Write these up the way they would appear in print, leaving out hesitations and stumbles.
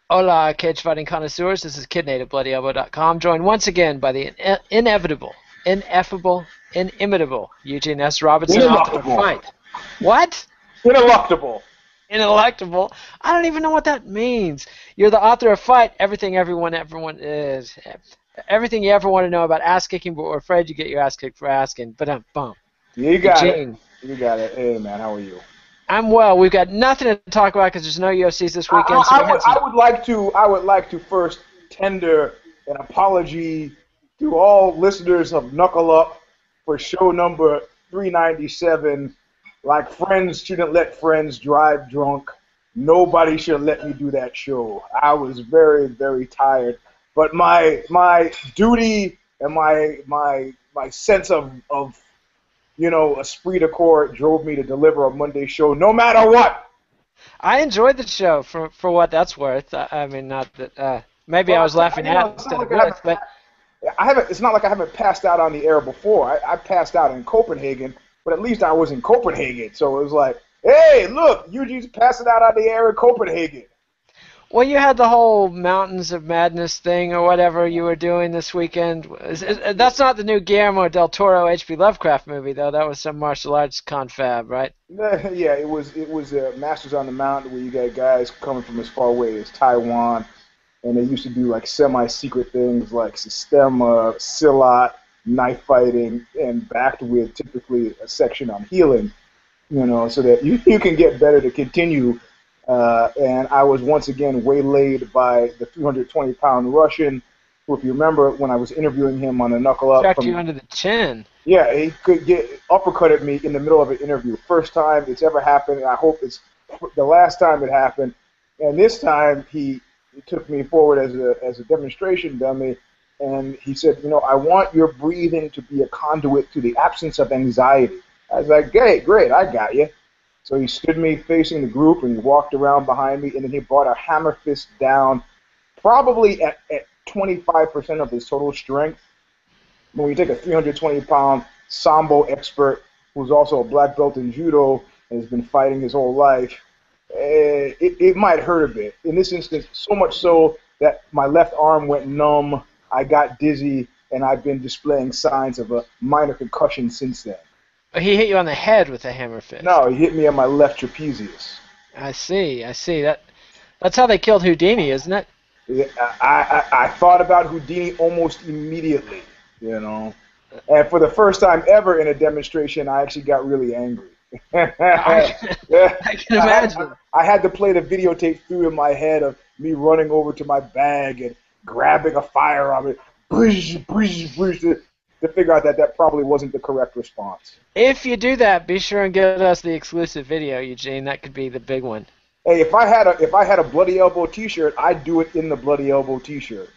Hola, cage fighting connoisseurs. This is KidNativeBloodyElbow.com, joined once again by the inevitable, ineffable, inimitable Eugene S. Robinson, author of Ineluctable. Fight. What? Ineluctable. Ineluctable? I don't even know what that means. You're the author of Fight. Everything is. Everything you ever want to know about ass kicking, but we're afraid you get your ass kicked for asking. But bump. You got it. Eugene, You got it. Hey, man, how are you? I'm well. We've got nothing to talk about because there's no UFCs this I, weekend, so I, we I had would some. I would like to I would like to first tender an apology to all listeners of Knuckle Up for show number 397. Like friends shouldn't let friends drive drunk. Nobody should let me do that show. I was very, very tired. But my duty and my sense of esprit de corps drove me to deliver a Monday show no matter what. I enjoyed the show for what that's worth. I mean, not that maybe I Well, was laughing at it's not instead of like with, but I haven't. It's not like I haven't passed out on the air before. I passed out in Copenhagen, but at least I was in Copenhagen, so it was like, hey, look, Eugene's passing out on the air in Copenhagen. well, you had the whole Mountains of Madness thing or whatever you were doing this weekend. That's not the new Guillermo del Toro H.P. Lovecraft movie, though. That was some martial arts confab, right? Yeah, it was Masters on the Mountain where you got guys coming from as far away as Taiwan, and they used to do like semi-secret things like Sistema, Silat, knife fighting, and backed with typically a section on healing, so that you can get better to continue. And I was once again waylaid by the 320-pound Russian, who, if you remember, when I was interviewing him on a Knuckle Up Chucked you from, under the chin. yeah, he could get uppercutted me in the middle of an interview. First time it's ever happened, and I hope it's the last time it happened. And this time he took me forward as a demonstration dummy, and he said, I want your breathing to be a conduit to the absence of anxiety. I was like, great, I got you. So he stood me facing the group, and he walked around behind me, and then he brought a hammer fist down, probably at 25% of his total strength. When you take a 320-pound Sambo expert who's also a black belt in judo and has been fighting his whole life, it might hurt a bit. In this instance, so much so that my left arm went numb, I got dizzy, and I've been displaying signs of a minor concussion since then. He hit you on the head with a hammer fist. No, he hit me on my left trapezius. I see. That's how they killed Houdini, isn't it? I thought about Houdini almost immediately, And for the first time ever in a demonstration, I actually got really angry. I can imagine. I had to play the videotape through in my head of me running over to my bag and grabbing a firearm and to figure out that probably wasn't the correct response. If you do that, be sure and get us the exclusive video, Eugene. That could be the big one. Hey, if I had a Bloody Elbow T-shirt, I'd do it in the Bloody Elbow T-shirt.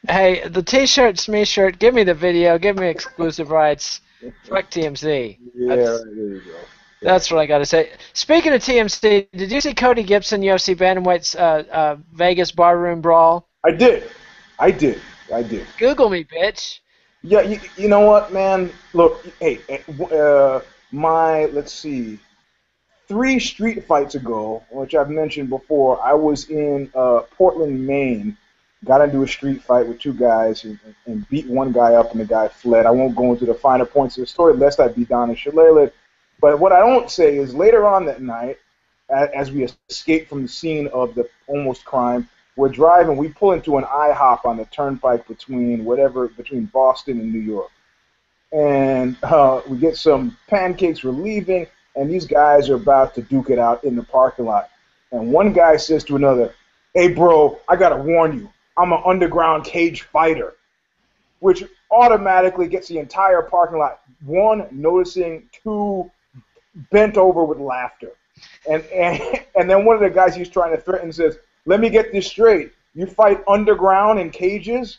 Hey, the T-shirt, SME shirt, give me the video, give me exclusive rights. Fuck TMZ. Yeah, there you go. That's what I got to say. Speaking of TMZ, did you see Cody Gibson, UFC bantamweight's Vegas barroom brawl? I did. Google me, bitch. Yeah, you know what, man? Look, hey, let's see, 3 street fights ago, which I've mentioned before, I was in Portland, Maine, got into a street fight with 2 guys and beat one guy up and the guy fled. I won't go into the finer points of the story lest I be down in Shillelagh. But what I don't say is later on that night, as we escape from the scene of the almost crime, we're driving, we pull into an IHOP on the turnpike between Boston and New York. And we get some pancakes, we're leaving, and these guys are about to duke it out in the parking lot. And one guy says to another, hey, bro, I got to warn you, I'm an underground cage fighter, which automatically gets the entire parking lot, 1, noticing, 2, bent over with laughter. And then one of the guys he's trying to threaten says, let me get this straight. You fight underground in cages?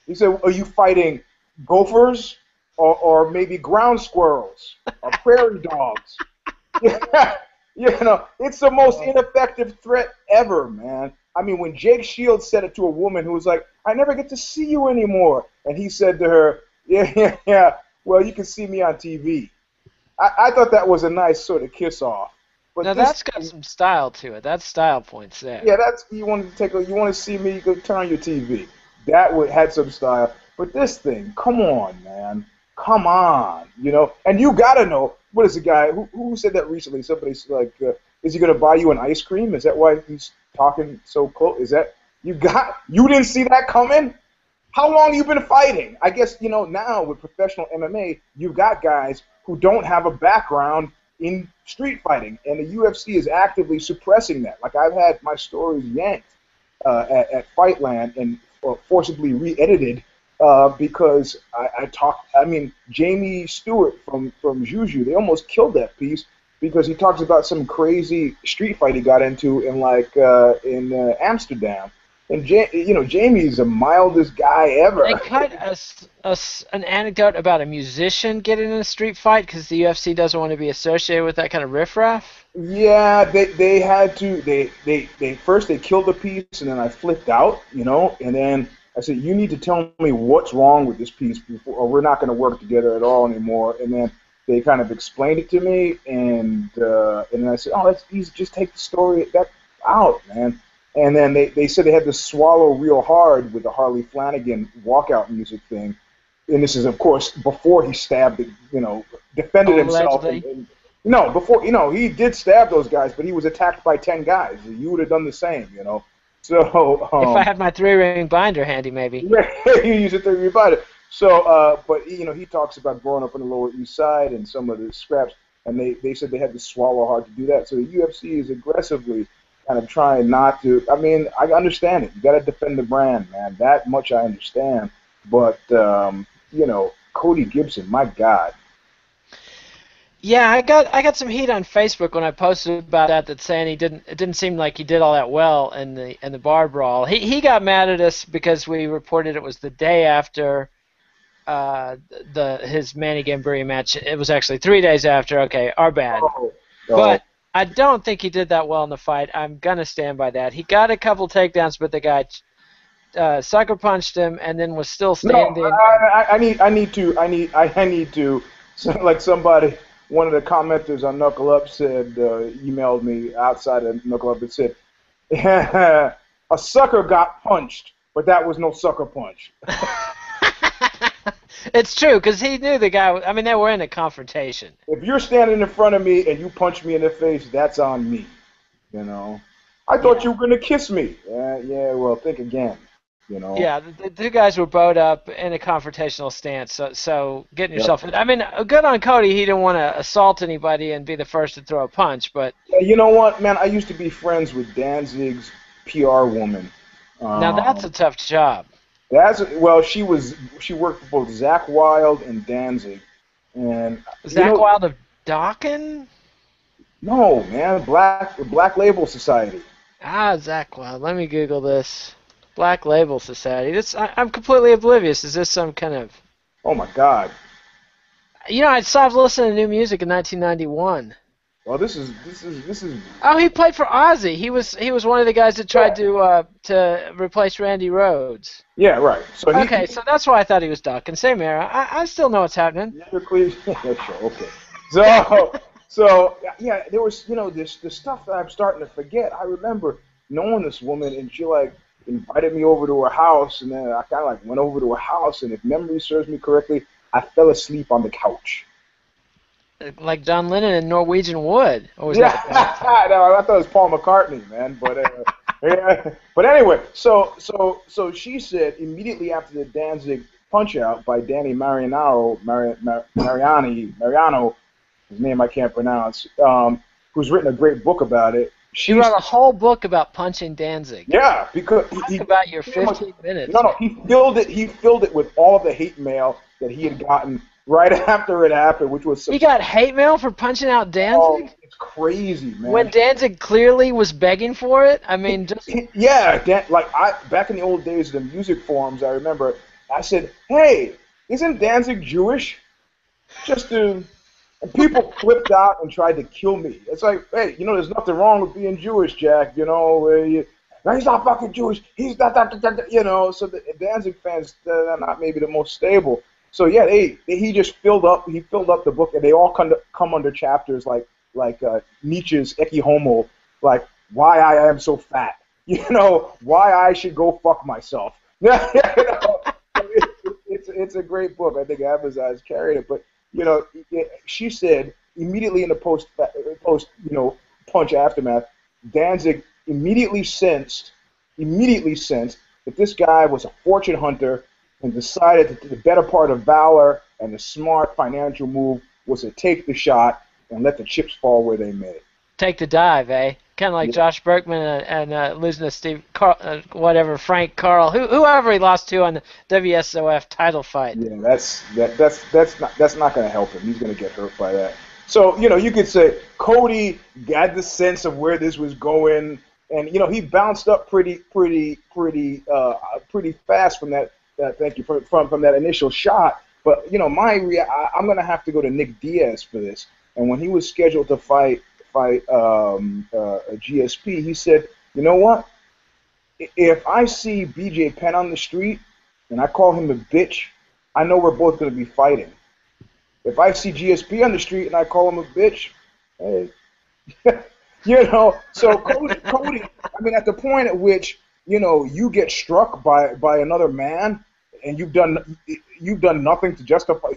He said, are you fighting gophers or maybe ground squirrels or prairie dogs? Yeah, it's the most ineffective threat ever, man. I mean, when Jake Shields said it to a woman who was like, I never get to see you anymore. And he said to her, yeah, well, you can see me on TV. I thought that was a nice sort of kiss-off. But Now this that's got thing, some style to it. That's style points there. yeah, that's you want to take a, you want to see me go turn on your TV. That would had some style. But this thing, come on, man, come on, And you gotta know what is the guy who said that recently? Somebody's like, is he gonna buy you an ice cream? Is that why he's talking so close? Is that you didn't see that coming? How long you been fighting? I guess, now with professional MMA, you've got guys who don't have a background in street fighting, and the UFC is actively suppressing that. Like, I've had my stories yanked at Fightland and forcibly re-edited because I mean, Jamie Stewart from Juju, they almost killed that piece because he talks about some crazy street fight he got into in Amsterdam. And Jamie's the mildest guy ever. They cut an anecdote about a musician getting in a street fight because the UFC doesn't want to be associated with that kind of riffraff. Yeah, they had to they first they killed the piece and then I flipped out, and then I said, you need to tell me what's wrong with this piece before, or we're not going to work together at all anymore. And then they kind of explained it to me, and then I said, oh, that's easy, just take the story that out, man. And then they said they had to swallow real hard with the Harley Flanagan walkout music thing. And this is, of course, before he stabbed it, defended himself. No, before, he did stab those guys, but he was attacked by 10 guys. You would have done the same, So if I had my 3-ring binder handy, maybe. You use it to rebut it. So, but he talks about growing up on the Lower East Side and some of the scraps, and they said they had to swallow hard to do that. So the UFC is aggressively kind of trying not to. I mean, I understand it. You got to defend the brand, man. That much I understand. But Cody Gibson, my God. Yeah, I got some heat on Facebook when I posted about that saying it didn't seem like he did all that well in the bar brawl. He got mad at us because we reported it was the day after his Manny Gamburri match. It was actually 3 days after. Okay, our bad. Oh. But I don't think he did that well in the fight. I'm gonna stand by that. He got a couple takedowns, but the guy sucker punched him and then was still standing. No, I need to. So, like somebody, one of the commenters on Knuckle Up said, emailed me outside of Knuckle Up and said, a sucker got punched, but that was no sucker punch. It's true, because he knew the guy. I mean, they were in a confrontation. If you're standing in front of me and you punch me in the face, that's on me. I thought you were going to kiss me. Yeah, well, think again. Yeah, the two guys were bowed up in a confrontational stance, so getting yourself in. I mean, good on Cody. He didn't want to assault anybody and be the first to throw a punch, but... You know what, man? I used to be friends with Danzig's PR woman. Now, that's a tough job. She worked for both Zach Wilde and Danzig. And Zach Wilde of Dokken? No, man, Black Label Society. Zach Wilde. Let me Google this. Black Label Society. I'm completely oblivious. Is this some kind of... Oh, my God. I stopped listening to new music in 1991. Well, this is. Oh, he played for Ozzy. He was one of the guys that tried to replace Randy Rhoads. Yeah, right. So so that's why I thought he was Dokken. Same era. I still know what's happening. Okay. So yeah, there was the stuff that I'm starting to forget. I remember knowing this woman, and she invited me over to her house, and then I kind of went over to her house, and if memory serves me correctly, I fell asleep on the couch. Like John Lennon and Norwegian Wood. Or was no, I thought it was Paul McCartney, man. But yeah. But anyway, so she said immediately after the Danzig punch out by Danny Mariano, his name I can't pronounce, who's written a great book about it. She wrote a whole book about punching Danzig. Yeah, because Talk about your 15 minutes. No, he filled it with all the hate mail that he had gotten right after it happened, which was... He got hate mail for punching out Danzig? Oh, it's crazy, man. When Danzig clearly was begging for it? I mean, just... Yeah, back in the old days of the music forums, I remember, I said, hey, isn't Danzig Jewish? And people flipped out and tried to kill me. It's like, hey, there's nothing wrong with being Jewish, Jack, no, he's not fucking Jewish, he's not, so the Danzig fans, they're not maybe the most stable. So yeah, he just filled up the book, and they all come under chapters like Nietzsche's Ecce Homo, like why I am so fat, why I should go fuck myself. It's a great book. I think Amazon's carried it, but she said immediately in the post punch aftermath, Danzig immediately sensed that this guy was a fortune hunter and decided that the better part of valor and the smart financial move was to take the shot and let the chips fall where they may. Take the dive, eh? Kind of like Josh Berkman and losing to Frank Carl, whoever he lost to on the WSOF title fight. Yeah, that's not going to help him. He's going to get hurt by that. So you could say Cody got the sense of where this was going, and he bounced up pretty fast from that. Thank you from that initial shot. But I'm going to have to go to Nick Diaz for this. And when he was scheduled to fight GSP, he said, "You know what? If I see BJ Penn on the street and I call him a bitch, I know we're both going to be fighting. If I see GSP on the street and I call him a bitch, hey." So Cody, I mean, at the point at which you get struck by another man and you've done nothing to justify.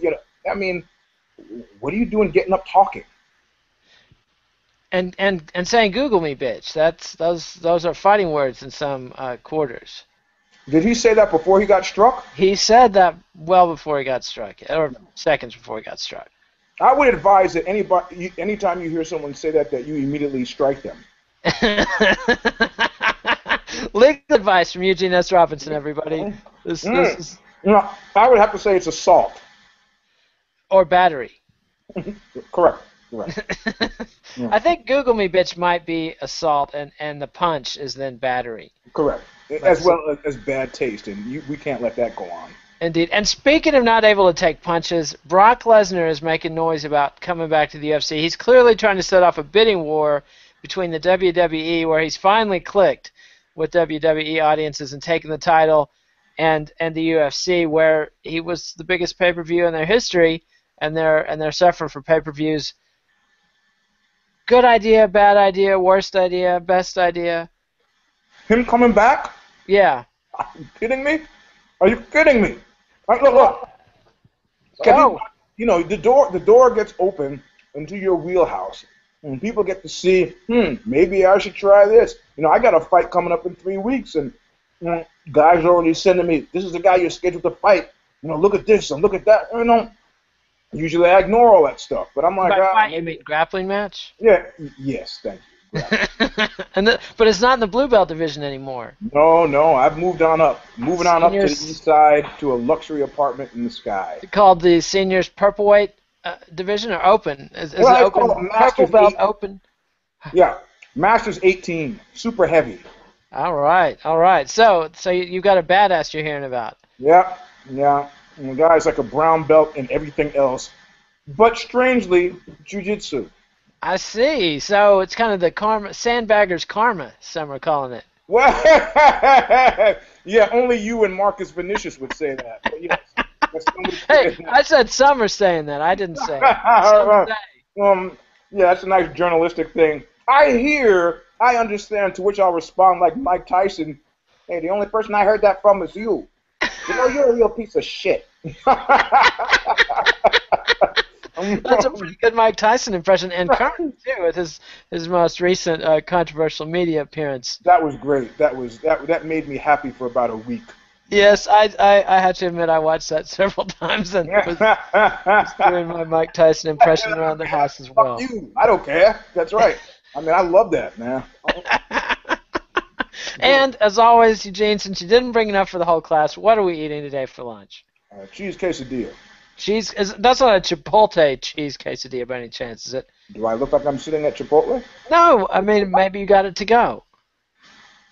I mean, what are you doing getting up talking? And saying "Google me, bitch." Those are fighting words in some quarters. Did he say that before he got struck? He said that well before he got struck, or seconds before he got struck. I would advise that anytime you hear someone say that you immediately strike them. Legal advice from Eugene S. Robinson, everybody. This is... I would have to say it's assault. Or battery. Correct. Yeah. I think "Google me, bitch" might be assault, and the punch is then battery. Correct. As well as bad taste, and we can't let that go on. Indeed. And speaking of not able to take punches, Brock Lesnar is making noise about coming back to the UFC. He's clearly trying to set off a bidding war between the WWE, where he's finally clicked with WWE audiences and taken the title, and the UFC, where he was the biggest pay-per-view in their history, and they're suffering for pay-per-views. Good idea, bad idea, worst idea, best idea? Him coming back? Yeah. Are you kidding me? Are you kidding me? Look. The door gets open into your wheelhouse, and people get to see, maybe I should try this. I got a fight coming up in 3 weeks, and guys are already sending me, this is the guy you're scheduled to fight. Look at this and look at that. Usually I ignore all that stuff, but I'm like, you mean grappling match? Yeah. Yes, thank you. But it's not in the blue belt division anymore. No, I've moved on up. Moving on up to the east side to a luxury apartment in the sky. Called the seniors purple weight division or open? Is it open? Purple belt open? Yeah, Masters 18, super heavy. All right. So you got a badass you're hearing about. Yeah. And the guy's like a brown belt and everything else, but strangely, jiu-jitsu. I see. So it's kind of the sandbagger's karma, some are calling it. Well, yeah, only you and Marcus Vinicius would say that. But yes, hey, I said some are saying that. I didn't say it. Yeah, that's a nice journalistic thing. I understand, to which I'll respond like Mike Tyson. Hey, the only person I heard that from is you. You're a real piece of shit. That's a pretty good Mike Tyson impression, and current too, with his most recent controversial media appearance. That was great. That made me happy for about a week. Yes, I had to admit I watched that several times and was doing my Mike Tyson impression around the house as well. Fuck you. I don't care. That's right. I mean, I love that, man. And as always, Eugene, since you didn't bring enough for the whole class, what are we eating today for lunch? Cheese quesadilla. That's not a Chipotle cheese quesadilla by any chance, is it? Do I look like I'm sitting at Chipotle? No, I mean, maybe you got it to go.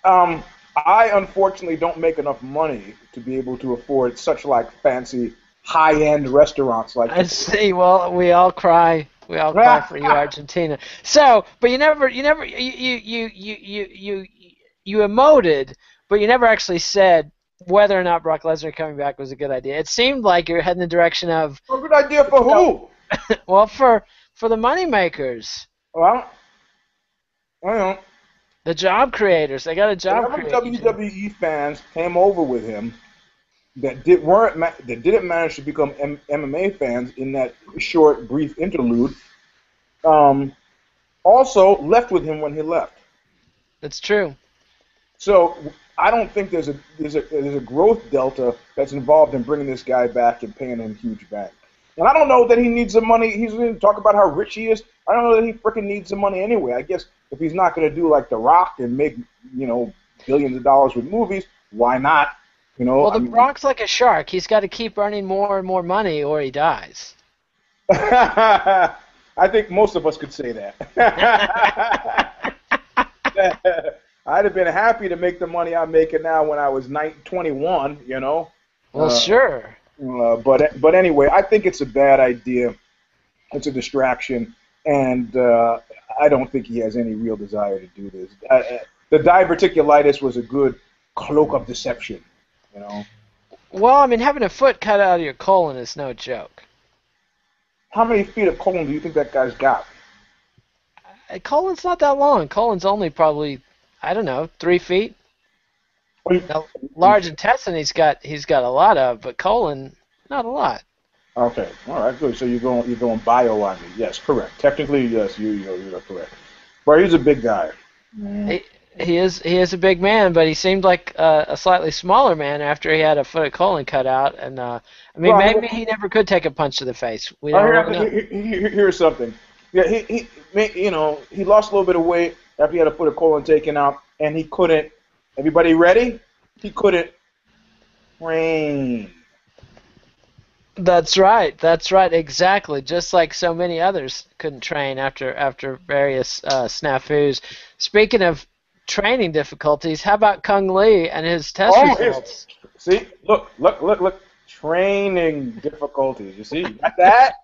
I unfortunately don't make enough money to be able to afford such fancy high-end restaurants like I see. Well, we all cry. We all cry for you, Argentina. So, but you emoted, but you never actually said whether or not Brock Lesnar coming back was a good idea. It seemed like you're heading in the direction of... A good idea for who? Well, for the money makers. Well, I don't know. The job creators. They got a job Whatever creating team. WWE fans came over with him that didn't manage to become MMA fans in that short, brief interlude, um, also left with him when he left. That's true. So I don't think there's a growth delta that's involved in bringing this guy back and paying him huge bank. And I don't know that he needs the money. He's going to talk about how rich he is. I don't know that he freaking needs the money anyway. I guess if he's not going to do like The Rock and make billions of dollars with movies, why not? Well, I the mean, Rock's like a shark. He's got to keep earning more and more money, or he dies. I think most of us could say that. I'd have been happy to make the money I'm making now when I was 21, Well, sure. But anyway, I think it's a bad idea. It's a distraction, and I don't think he has any real desire to do this. The diverticulitis was a good cloak of deception, Well, I mean, having a foot cut out of your colon is no joke. How many feet of colon do you think that guy's got? Colon's not that long. Colon's only probably, I don't know, 3 feet. Now, large intestine he's got a lot of, but colon, not a lot. Okay, all right, good. So you're going bio on me. Yes, correct. Technically, yes, you're correct. But he's a big guy. He is a big man, but he seemed like a slightly smaller man after he had a foot of colon cut out. And I mean, Well, maybe he never could take a punch to the face. We don't really know. Here's something. Yeah, he lost a little bit of weight after he had a foot of colon taken out, and he couldn't. Everybody ready? He couldn't train. That's right. That's right. Exactly. Just like so many others couldn't train after various snafus. Speaking of training difficulties, how about Kung Lee and his test results? See, look. Training difficulties. You see, you got that?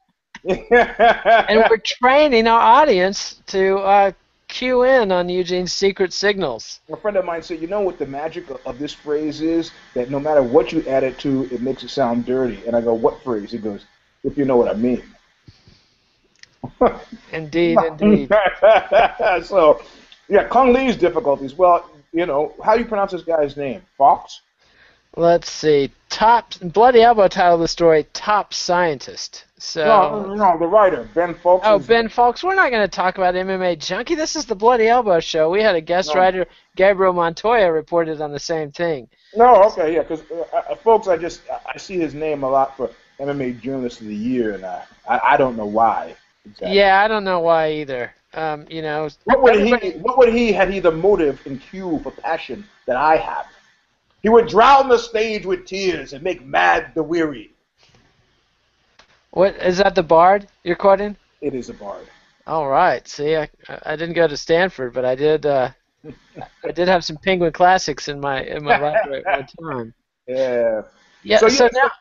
And we're training our audience to cue in on Eugene's secret signals. A friend of mine said, you know what the magic of this phrase is? That no matter what you add it to, it makes it sound dirty. And I go, what phrase? He goes, if you know what I mean. Indeed, indeed. So, yeah, Kung Lee's difficulties. Well, how do you pronounce this guy's name? Fox? Let's see. Bloody Elbow title of the story, Top Scientist. So No, the writer, Ben Folks. Oh, Ben Folks. We're not going to talk about MMA Junkie. This is the Bloody Elbow show. We had a guest writer, Gabriel Montoya, reported on the same thing. No, okay, yeah, because folks, I see his name a lot for MMA Journalist of the Year, and I don't know why. Exactly. Yeah, I don't know why either. What would he had he the motive and cue for passion that I have? He would drown the stage with tears and make mad the weary. What is that? The Bard you're quoting? It is a Bard. All right. See, I didn't go to Stanford, but I did. I did have some Penguin classics in my library at one time. Yeah. Yeah. So now.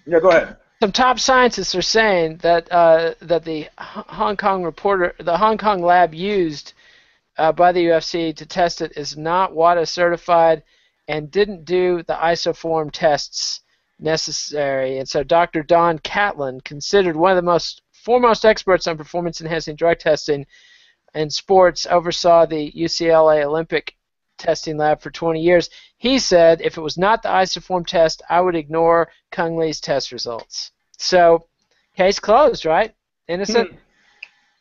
Yeah. Go ahead. Some top scientists are saying that the Hong Kong lab used by the UFC to test it is not WADA certified and didn't do the isoform tests necessary. And so Dr. Don Catlin, considered one of the foremost experts on performance-enhancing drug testing in sports, oversaw the UCLA Olympic testing lab for 20 years. He said, if it was not the isoform test, I would ignore Kung Lee's test results. So, case closed, right? Innocent?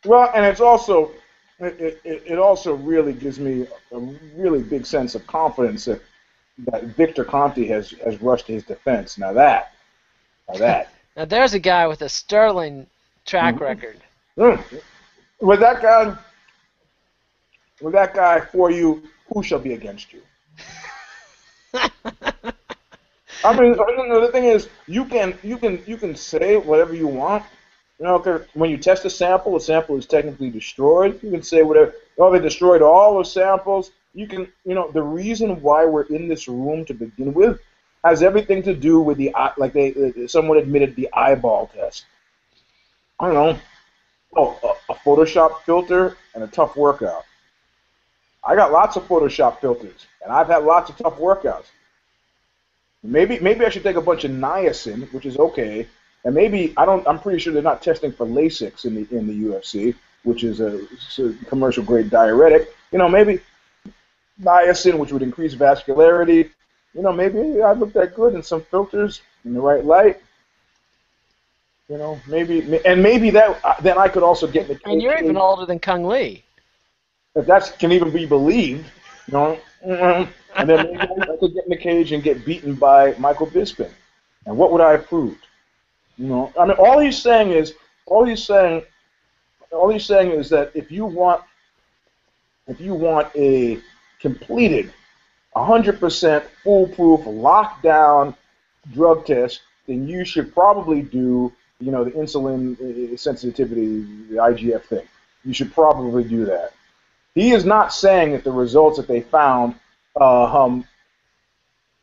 Well, and it's also, it also really gives me a really big sense of confidence that Victor Conte has rushed to his defense. Now Now there's a guy with a sterling track record. With that guy for you, who shall be against you? I mean, the thing is, you can say whatever you want. When you test a sample is technically destroyed. You can say whatever. Oh, they destroyed all the samples. You can, the reason why we're in this room to begin with has everything to do with someone admitted the eyeball test. I don't know. A Photoshop filter and a tough workout. I got lots of Photoshop filters, and I've had lots of tough workouts. Maybe I should take a bunch of niacin, which is okay, and maybe I'm pretty sure they're not testing for Lasix in the UFC. which is a commercial grade diuretic. Maybe niacin, which would increase vascularity. Maybe I look that good in some filters in the right light. Maybe that then I could also get in the And you're even older than Kung Lee. If that can even be believed, and then maybe I could get in the cage and get beaten by Michael Bisping. And what would I have proved? All he's saying is that if you want a completed, 100% foolproof, lockdown drug test, then you should probably do, the insulin sensitivity, the IGF thing. You should probably do that. He is not saying that the results that they found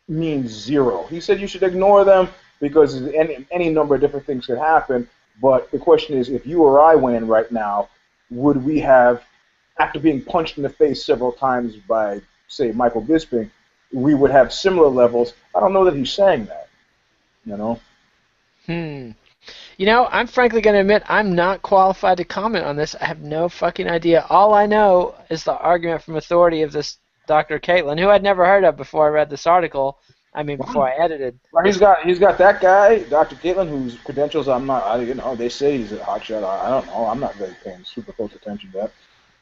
mean zero. He said you should ignore them because any number of different things could happen. But the question is, if you or I went in right now, would we have, after being punched in the face several times by, say, Michael Bisping, we would have similar levels? I don't know that he's saying that. I'm frankly going to admit I'm not qualified to comment on this. I have no fucking idea. All I know is the argument from authority of this Dr. Caitlin, who I'd never heard of before I read this article. Before I edited. Well, he's got that guy, Dr. Caitlin, whose credentials I'm not. They say he's a hotshot. I don't know. I'm not really paying super close attention to that.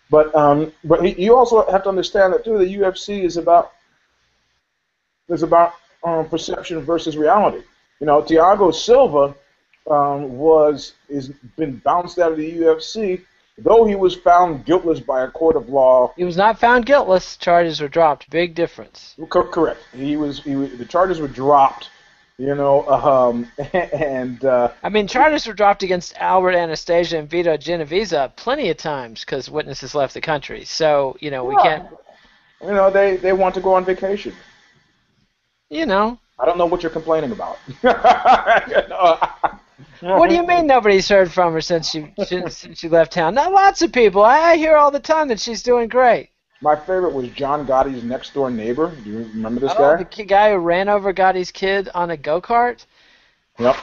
But you also have to understand that too. The UFC is about perception versus reality. Thiago Silva is been bounced out of the UFC, though he was found guiltless by a court of law. He was not found guiltless. Charges were dropped. Big difference. Correct. The charges were dropped. Charges were dropped against Albert Anastasia and Vito Genovese plenty of times because witnesses left the country. So we can't. They want to go on vacation. I don't know what you're complaining about. What do you mean nobody's heard from her since she left town? Not lots of people. I hear all the time that she's doing great. My favorite was John Gotti's next door neighbor. Do you remember this guy? The guy who ran over Gotti's kid on a go-kart? Yep.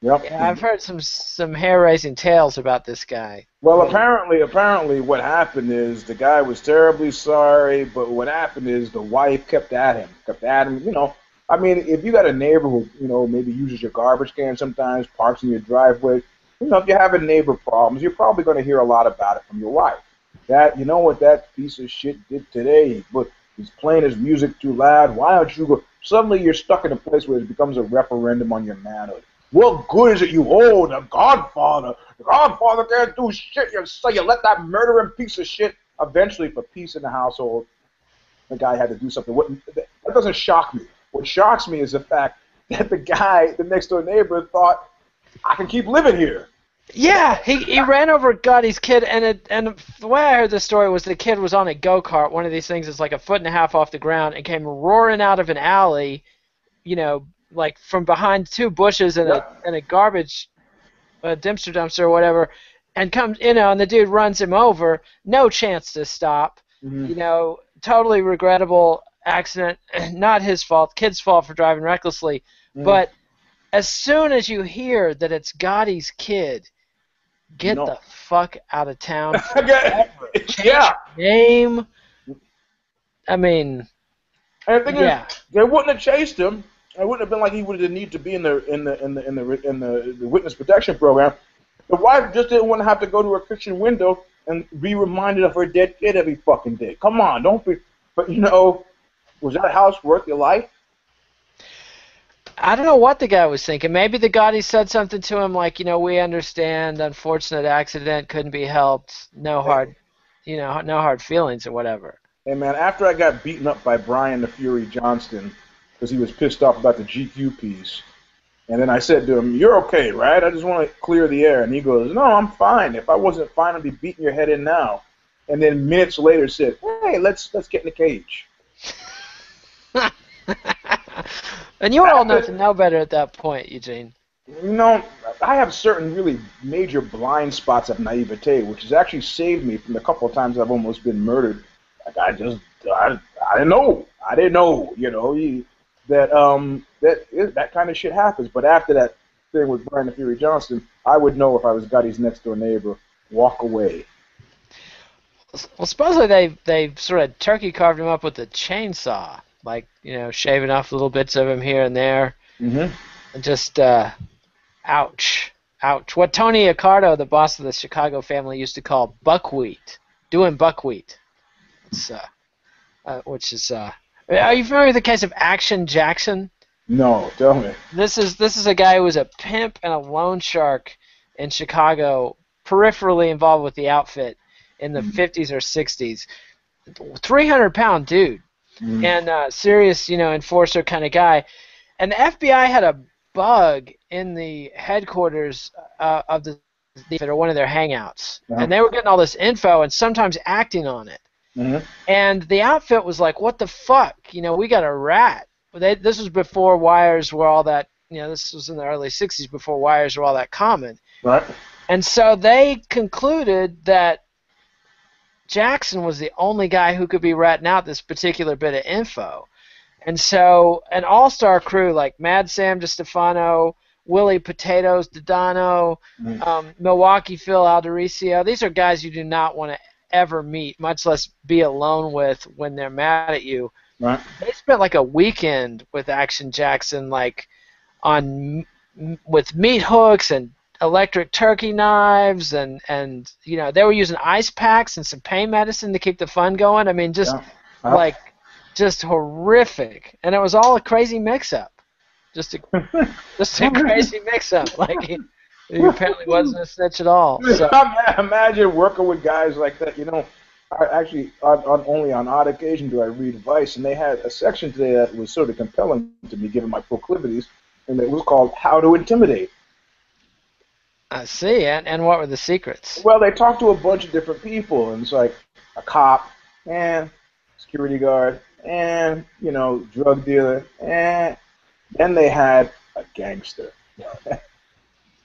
Yeah, I've heard some hair-raising tales about this guy. Well, apparently what happened is the guy was terribly sorry, but what happened is the wife kept at him. If you got a neighbor who, maybe uses your garbage can sometimes, parks in your driveway, if you're having neighbor problems, you're probably going to hear a lot about it from your wife. That, what that piece of shit did today, but he's playing his music too loud, why don't you go? Suddenly you're stuck in a place where it becomes a referendum on your manhood. What good is it you hold the Godfather? The Godfather can't do shit. You let that murdering piece of shit, eventually for peace in the household, the guy had to do something. That doesn't shock me. What shocks me is the fact that the next door neighbor, thought, I can keep living here. Yeah, he ran over Gotti's kid, and the way I heard the story was the kid was on a go-kart, one of these things that's like 1.5 feet off the ground, and came roaring out of an alley, like from behind two bushes and a garbage dumpster or whatever, and comes, and the dude runs him over, no chance to stop, totally regrettable accident, not his fault, kid's fault for driving recklessly, but as soon as you hear that it's Gotti's kid, get the fuck out of town. Yeah. Name. And the thing is, they wouldn't have chased him. It wouldn't have been like he would have need to be in the witness protection program. The wife just didn't want to have to go to her kitchen window and be reminded of her dead kid every fucking day. Come on, don't be. But was that house worth your life? I don't know what the guy was thinking. Maybe the Gotti said something to him like, we understand, unfortunate accident, couldn't be helped, no hard feelings or whatever. Hey man, after I got beaten up by Brian the Fury Johnston because he was pissed off about the GQ piece, and then I said to him, "You're okay, right? I just want to clear the air." And he goes, "No, I'm fine. If I wasn't fine, I'd be beating your head in now." And then minutes later said, "Hey, let's get in the cage." And you were old enough to know better at that point, Eugene. I have certain really major blind spots of naivete, which has actually saved me from the couple of times I've almost been murdered. Like I didn't know. That kind of shit happens. But after that thing with Brian the Fury Johnston, I would know if I was Gotti's next door neighbor, walk away. Well, supposedly they sort of turkey carved him up with a chainsaw, like shaving off little bits of him here and there, Hmm. and just ouch, ouch. What Tony Accardo, the boss of the Chicago family, used to call buckwheat, doing buckwheat. It's which is Are you familiar with the case of Action Jackson? No, tell me. This is a guy who was a pimp and a loan shark in Chicago, peripherally involved with the outfit in the 50s or 60s. 300-pound dude, Mm-hmm. and serious, enforcer kind of guy. And the FBI had a bug in the headquarters of the or one of their hangouts, Uh-huh. and they were getting all this info and sometimes acting on it. Hmm. And the outfit was like, "What the fuck? We got a rat." This was before wires were all that. This was in the early '60s, before wires were all that common. Right. And so they concluded that Jackson was the only guy who could be ratting out this particular bit of info. And so an all-star crew like Mad Sam DiStefano, Willie Potatoes Dodano, Milwaukee Phil Aldericio, these are guys you do not want to ever meet, much less be alone with when they're mad at you. Right. They spent like a weekend with Action Jackson, like with meat hooks and electric turkey knives, and they were using ice packs and some pain medicine to keep the fun going. I mean, just Yeah. like just horrific, and it was all a crazy mix-up. Just a crazy mix-up. Like he apparently wasn't a snitch at all. So. Imagine working with guys like that. I actually, only on odd occasion do I read Vice, and they had a section today that was sort of compelling to me, given my proclivities, and it was called "How to Intimidate." I see, and what were the secrets? Well, they talked to a bunch of different people, and it's like a cop, and security guard, and drug dealer, and then they had a gangster.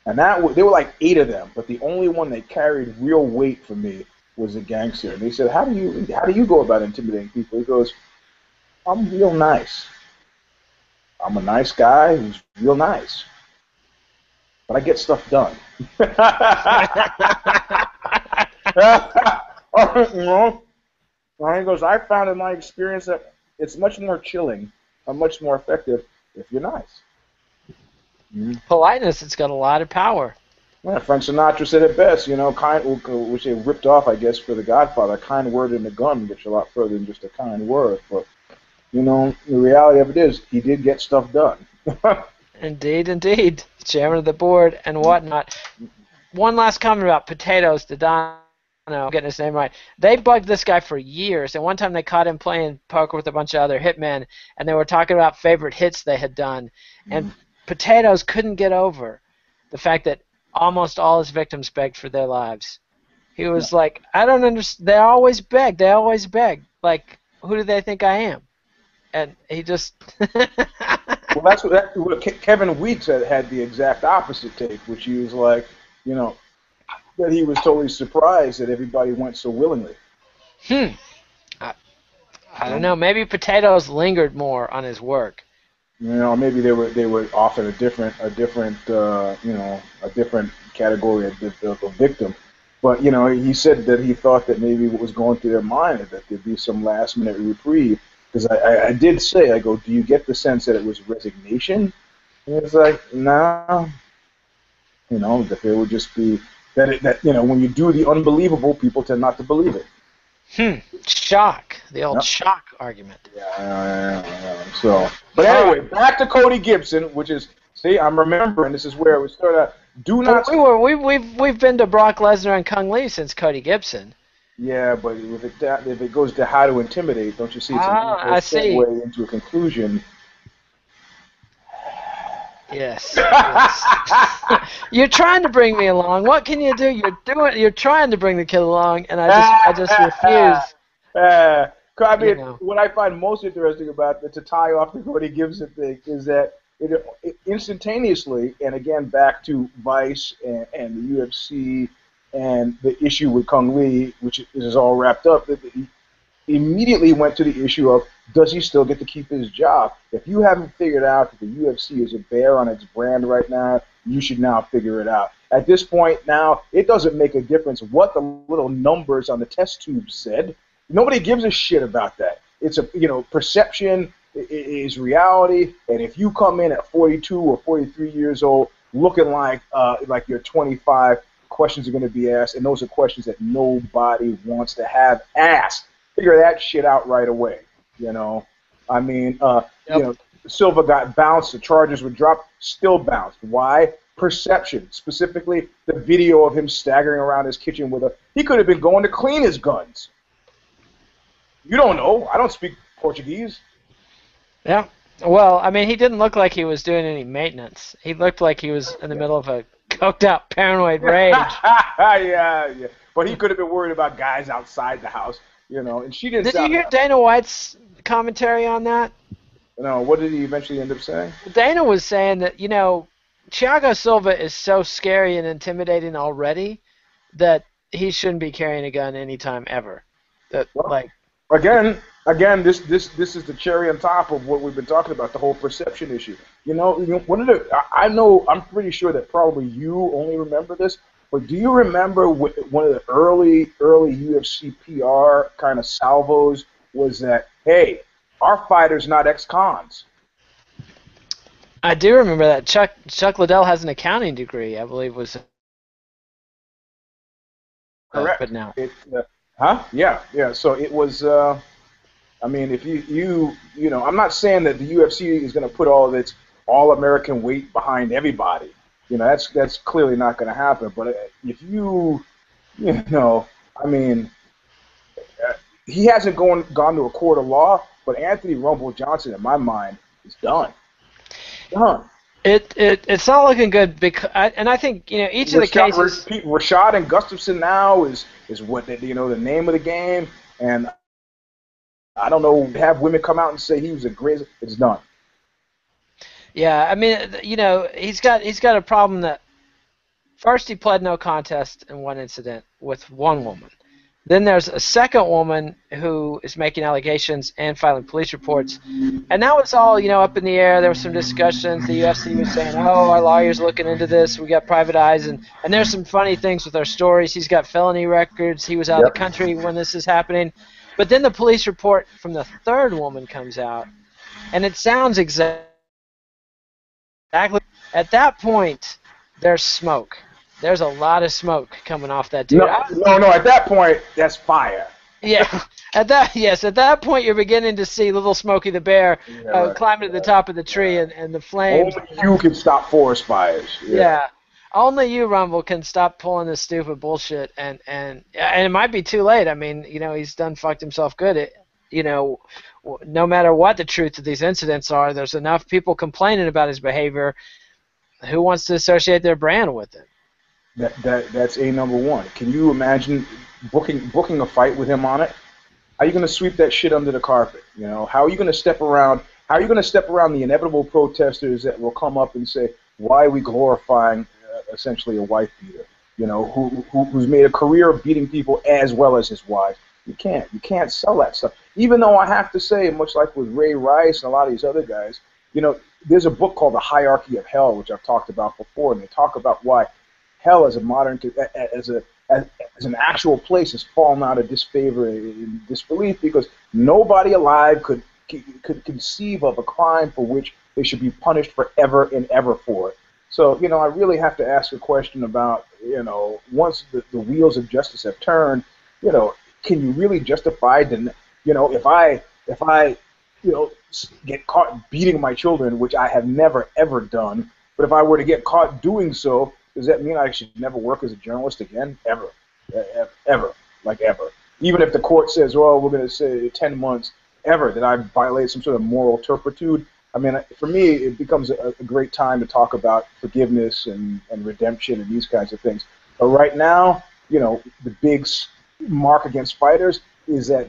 And there were like 8 of them, but the only one that carried real weight for me was a gangster. And they said, how do you go about intimidating people? He goes, I'm real nice. I'm a nice guy who's real nice, but I get stuff done. And he goes, I found in my experience that it's much more chilling and much more effective if you're nice. Politeness, it's got a lot of power. Yeah, Frank Sinatra said it best, which they ripped off, I guess, for The Godfather. A kind word and a gun gets you a lot further than just a kind word. But, the reality of it is, he did get stuff done. Indeed. Chairman of the board and whatnot. One last comment about Potatoes Dodano. I'm getting his name right. They bugged this guy for years, and one time they caught him playing poker with a bunch of other hitmen, and they were talking about favorite hits they had done. And Potatoes couldn't get over the fact that almost all his victims begged for their lives. He was like, I don't understand. They always beg. Like, who do they think I am? And he just... Well, that's what Kevin Weeks had the exact opposite take, which he was like, that he was totally surprised that everybody went so willingly. I don't know. Maybe Potatoes lingered more on his work. Maybe they were often a different category of victim. But he said that he thought that maybe what was going through their mind is that there'd be some last minute reprieve. Because I did say, I go, do you get the sense that it was resignation? And it's like, no. That there would just be that when you do the unbelievable, people tend not to believe it. Shock. The old shock argument. Yeah. So, but anyway, back to Cody Gibson, which is, see, I'm remembering. This is where we started out. Do not. We've been to Brock Lesnar and Kung Lee since Cody Gibson. Yeah, but if it goes to how to intimidate, don't you see? It's a segue into a conclusion. Yes. You're trying to bring me along. What can you do? You're trying to bring the kid along, and I just refuse. I mean, what I find most interesting about it, to tie off the Cody Gibson thing, is that it instantaneously, and again back to Vice and the UFC and the issue with Kung Lee, which is all wrapped up, that he immediately went to the issue of, does he still get to keep his job? If you haven't figured out that the UFC is a bear on its brand right now, you should now figure it out. At this point now, it doesn't make a difference what the little numbers on the test tube said. Nobody gives a shit about that. It's perception is reality, and if you come in at 42 or 43 years old looking like you're 25, questions are going to be asked, and those are questions that nobody wants to have asked. Figure that shit out right away. I mean, Silva got bounced, the charges were dropped, still bounced. Why? Perception, specifically the video of him staggering around his kitchen he could have been going to clean his guns. You don't know. I don't speak Portuguese. Yeah. Well, I mean, he didn't look like he was doing any maintenance. He looked like he was in the middle of a coked out paranoid rage. Yeah. But he could have been worried about guys outside the house, and she didn't. Did you hear Dana White's commentary on that? No, what did he eventually end up saying? Dana was saying that, Thiago Silva is so scary and intimidating already that he shouldn't be carrying a gun anytime ever. Again, this is the cherry on top of what we've been talking about, the whole perception issue. I'm pretty sure that probably you only remember this, but do you remember one of the early UFC PR kind of salvos was that, hey, our fighter's not ex-cons? I do remember that. Chuck Liddell has an accounting degree, I believe was. Correct. But now. Yeah. So it was. I mean, if I'm not saying that the UFC is going to put all of its all-American weight behind everybody. That's clearly not going to happen. But if I mean, he hasn't gone to a court of law, but Anthony Rumble Johnson, in my mind, is done. It's not looking good because, and I think each of the cases. Rashad and Gustafson now is what the name of the game, and I don't know, have women come out and say he was a great. It's done. Yeah, I mean, he's got a problem that first he pled no contest in one incident with one woman. Then there's a second woman who is making allegations and filing police reports. And now it's all, up in the air. There were some discussions. The UFC was saying, oh, our lawyer's looking into this. We got private eyes. And there's some funny things with our stories. He's got felony records. He was out of the country when this is happening. But then the police report from the third woman comes out. And it sounds exactly. At that point, there's smoke. There's a lot of smoke coming off that dude. No. At that point, that's fire. Yeah. At that point, you're beginning to see little Smokey the Bear climbing to the top of the tree and the flames. Only you can stop forest fires. Yeah. Only you, Rumble, can stop pulling this stupid bullshit, and it might be too late. I mean, he's done fucked himself good. No matter what the truth of these incidents are, there's enough people complaining about his behavior. Who wants to associate their brand with it? That's number one. Can you imagine booking a fight with him on it? How are you going to sweep that shit under the carpet? How are you going to step around? How are you going to step around the inevitable protesters that will come up and say, "Why are we glorifying essentially a wife beater? Who's made a career of beating people as well as his wife?" You can't sell that stuff. Even though I have to say, much like with Ray Rice and a lot of these other guys, there's a book called The Hierarchy of Hell, which I've talked about before, and they talk about why hell as an actual place has fallen out of disfavor and disbelief because nobody alive could conceive of a crime for which they should be punished forever and ever for it. So, I really have to ask a question about, once the wheels of justice have turned, can you really justify, if I get caught beating my children, which I have never ever done, but if I were to get caught doing so, does that mean I should never work as a journalist again? Ever. Even if the court says, well, we're going to say 10 months, ever, that I violated some sort of moral turpitude. I mean, for me, it becomes a great time to talk about forgiveness and redemption and these kinds of things. But right now, the big mark against fighters is that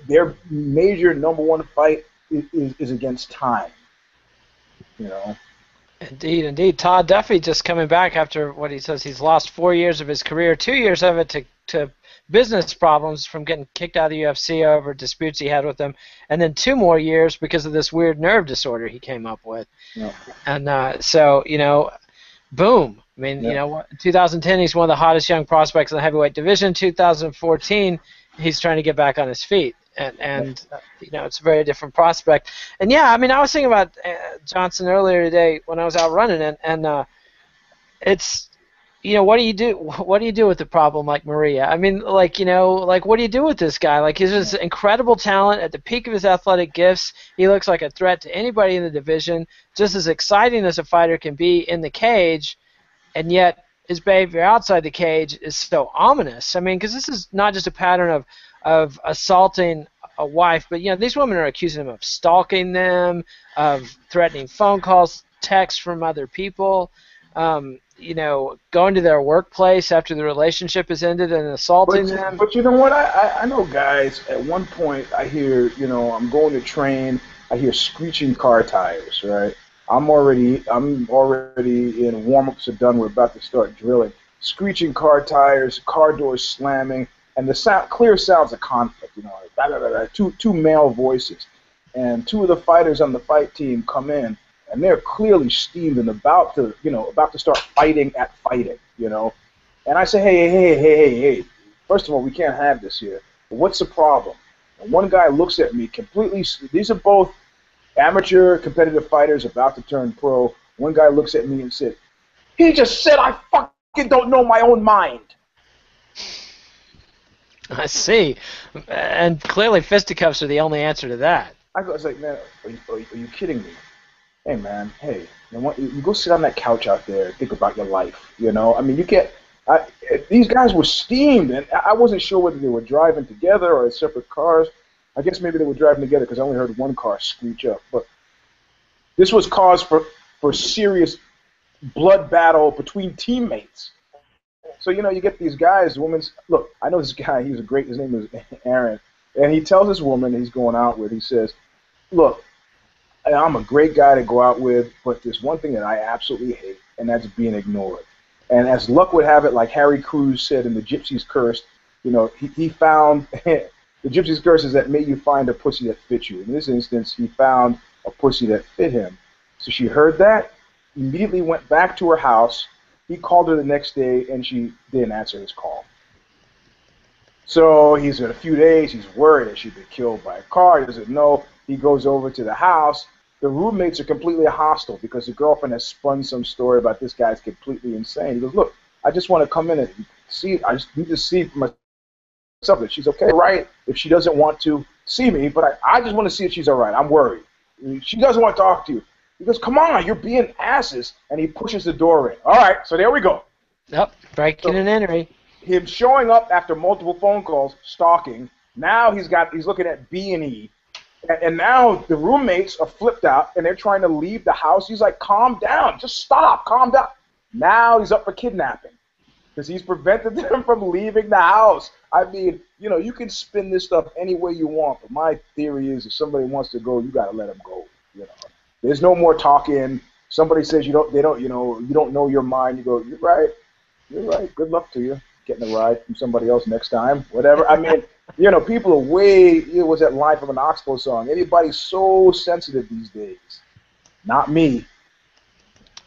their major number one fight is against time. Indeed. Todd Duffy just coming back after what he says he's lost 4 years of his career, 2 years of it to business problems from getting kicked out of the UFC over disputes he had with them, and then 2 more years because of this weird nerve disorder he came up with. Yeah. And so, boom. I mean, Yeah. 2010 he's one of the hottest young prospects in the heavyweight division. 2014 he's trying to get back on his feet, and it's a very different prospect. And yeah, I mean, I was thinking about Johnson earlier today when I was out running, and it's what do you do? What do you do with a problem like Maria? I mean, like what do you do with this guy? Like he's this incredible talent at the peak of his athletic gifts. He looks like a threat to anybody in the division, just as exciting as a fighter can be in the cage, and yet his behavior outside the cage is so ominous. I mean, because this is not just a pattern of assaulting a wife, but these women are accusing him of stalking them, of threatening phone calls, texts from other people. Going to their workplace after the relationship has ended and assaulting them. But you know what? I know guys. At one point, I hear I'm going to train. I hear screeching car tires. Right. I'm already in warm-ups are done. We're about to start drilling. Screeching car tires, car doors slamming, and the clear sounds of conflict. Blah, blah, blah, blah, two male voices, and two of the fighters on the fight team come in, and they're clearly steamed and about to start fighting at fighting. And I say, hey. First of all, we can't have this here. But what's the problem? And one guy looks at me completely. These are both amateur competitive fighters about to turn pro. One guy looks at me and said, "He just said I fucking don't know my own mind." I see. And clearly fisticuffs are the only answer to that. I was like, man, are you kidding me? Hey, man, hey, you go sit on that couch out there and think about your life, I mean, you can't. These guys were steamed, and I wasn't sure whether they were driving together or in separate cars. I guess maybe they were driving together because I only heard one car screech up. But this was cause for serious blood battle between teammates. So, you get these guys, look, I know this guy, his name is Aaron, and he tells this woman he's going out with, he says, look, I'm a great guy to go out with, but there's one thing that I absolutely hate, and that's being ignored. And as luck would have it, like Harry Crews said in The Gypsy's Curse, he found, the Gypsy's Curse is that may you find a pussy that fits you. In this instance, he found a pussy that fit him. So she heard that, immediately went back to her house. He called her the next day, and she didn't answer his call. So he's in a few days, he's worried that she'd been killed by a car. He doesn't know. He goes over to the house. The roommates are completely hostile because the girlfriend has spun some story about this guy's completely insane. He goes, look, I just want to come in and see. I just need to see for myself that she's okay, right? If she doesn't want to see me, but I just want to see if she's all right. I'm worried. She doesn't want to talk to you. He goes, come on, you're being asses. And he pushes the door in. All right, so there we go. Yep, breaking and entering. Him showing up after multiple phone calls, stalking. Now he's looking at B&E. And now the roommates are flipped out, and they're trying to leave the house. He's like, calm down. Just stop. Calm down. Now he's up for kidnapping because he's prevented them from leaving the house. I mean, you can spin this stuff any way you want, but my theory is if somebody wants to go, you got to let them go. There's no more talking. Somebody says you don't know your mind. You go, you're right. Good luck to you. Getting a ride from somebody else next time. Whatever. I mean, people are way. It was that line from an Oxbow song. Everybody's so sensitive these days. Not me.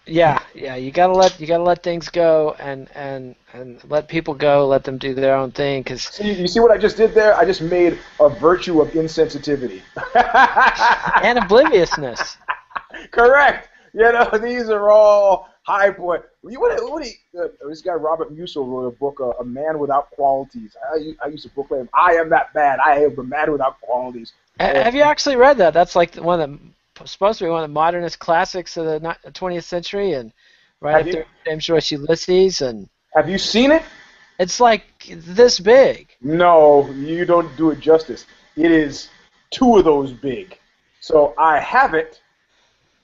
Yeah. You gotta let things go and let people go. Let them do their own thing. Cause you see what I just did there? I just made a virtue of insensitivity and obliviousness. Correct. These are all high point. This guy Robert Musil wrote a book, A Man Without Qualities. I used to proclaim, I am that bad. I am the man without qualities. Have you actually read that? That's like supposed to be one of the modernist classics of the 20th century, and right after James Joyce Ulysses. And have you seen it? It's like this big. No, you don't do it justice. It is two of those big. So I have it,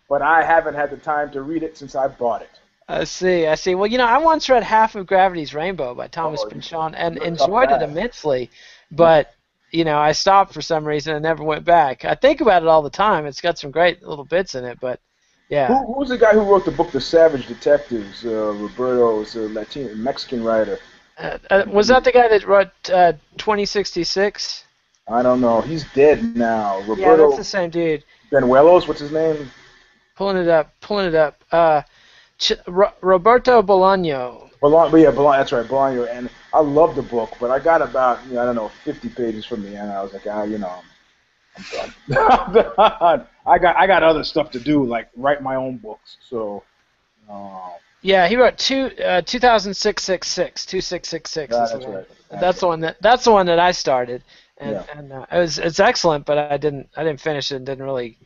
but I haven't had the time to read it since I bought it. I see. Well, I once read half of Gravity's Rainbow by Thomas Pynchon and enjoyed it immensely, but I stopped for some reason and never went back. I think about it all the time. It's got some great little bits in it, but yeah. Who was the guy who wrote the book The Savage Detectives? Roberto was a Mexican writer. Was that the guy that wrote 2066? I don't know. He's dead now. Roberto, yeah, that's the same dude. Benuelos, what's his name? Pulling it up. Roberto Bolaño. Bologna, that's right, Bologna. And I love the book, but I got about, I don't know, 50 pages from the end. I was like, I'm done. I'm done. I got other stuff to do, like write my own books. So, uh, Yeah, he wrote 2666 is the that's one. right. That's right. That's the one that I started, and Yeah. it's excellent, but I didn't finish it and didn't really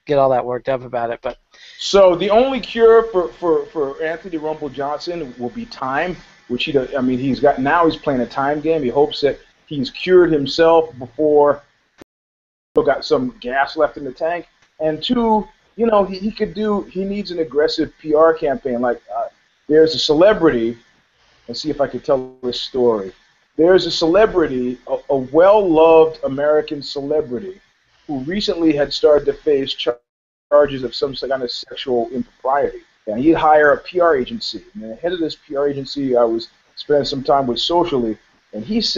get all that worked up about it. But So the only cure for Anthony Rumble Johnson will be time, which he does. I mean, he's playing a time game. He hopes that he's cured himself before he got some gas left in the tank. And two, he needs an aggressive PR campaign. Like there's a celebrity. Let's see if I can tell this story. There's a celebrity, a well-loved American celebrity, who recently had started to face charges of some kind of sexual impropriety. And he'd hire a PR agency. And the head of this PR agency, I was spending some time with socially, and he was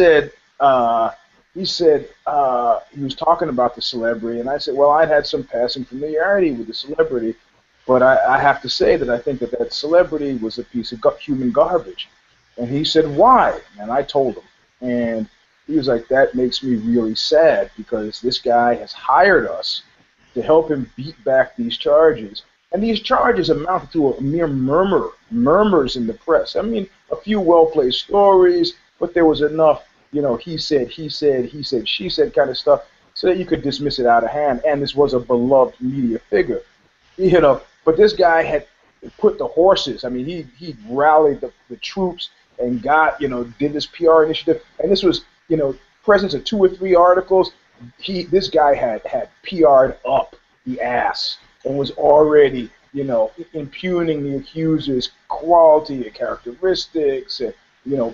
talking about the celebrity, and I said, well, I'd had some passing familiarity with the celebrity, but I have to say that I think that celebrity was a piece of human garbage. And he said, why? And I told him. And he was like, that makes me really sad because this guy has hired us to help him beat back these charges. And these charges amounted to a mere murmurs in the press. I mean, a few well-placed stories, but there was enough, he said, she said kind of stuff so that you could dismiss it out of hand. And this was a beloved media figure, But this guy had put the horses. I mean, he rallied the troops and did this PR initiative. And this was, presence of 2 or 3 articles. This guy had PR'd up the ass and was already, impugning the accuser's quality and characteristics and,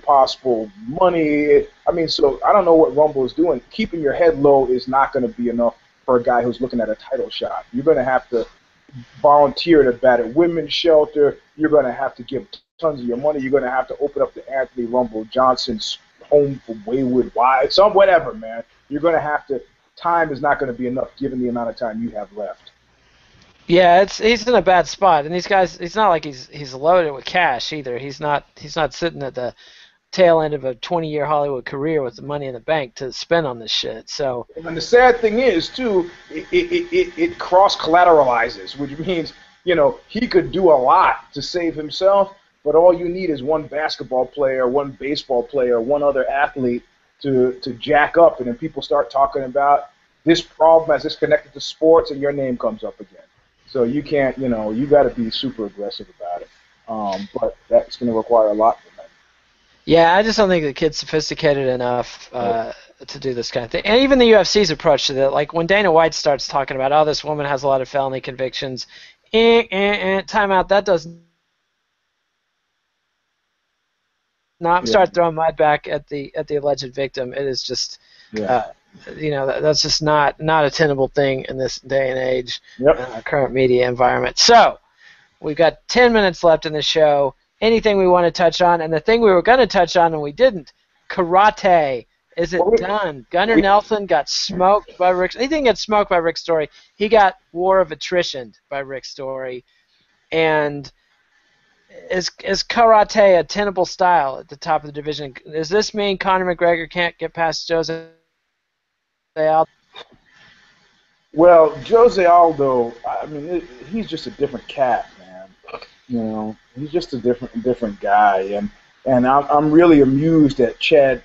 possible money. I mean, so I don't know what Rumble is doing. Keeping your head low is not going to be enough for a guy who's looking at a title shot. You're going to have to volunteer to bat at women's shelter. You're going to have to give tons of your money. You're going to have to open up the Anthony Rumble Johnson's home for wayward wives, whatever, man. You're going to have to. Time is not going to be enough given the amount of time you have left. yeah, he's in a bad spot, and these guys, it's not like he's loaded with cash either. He's not sitting at the tail end of a 20-year Hollywood career with the money in the bank to spend on this shit. So, and the sad thing is too, it cross collateralizes, which means he could do a lot to save himself, but all you need is one basketball player, one baseball player, one other athlete to jack up, and then people start talking about this problem as it's connected to sports, and your name comes up again. So you can't, you got to be super aggressive about it. But that's going to require a lot from them. yeah, I just don't think the kid's sophisticated enough to do this kind of thing. And even the UFC's approach to it, like when Dana White starts talking about, oh, this woman has a lot of felony convictions, time out, that does not start throwing mud back at the alleged victim. It is just, that's just not a tenable thing in this day and age, current media environment. So we've got 10 minutes left in the show. Anything we want to touch on? And the thing we were going to touch on and we didn't, karate. Is it done? Gunnar Nelson got smoked by Rick. He didn't get smoked by Rick Story. He got war of attrition by Rick Story. And is karate a tenable style at the top of the division? Does this mean Conor McGregor can't get past Jose Aldo? Well, Jose Aldo, I mean, he's just a different cat, man. He's just a different guy, and I'm really amused at Chad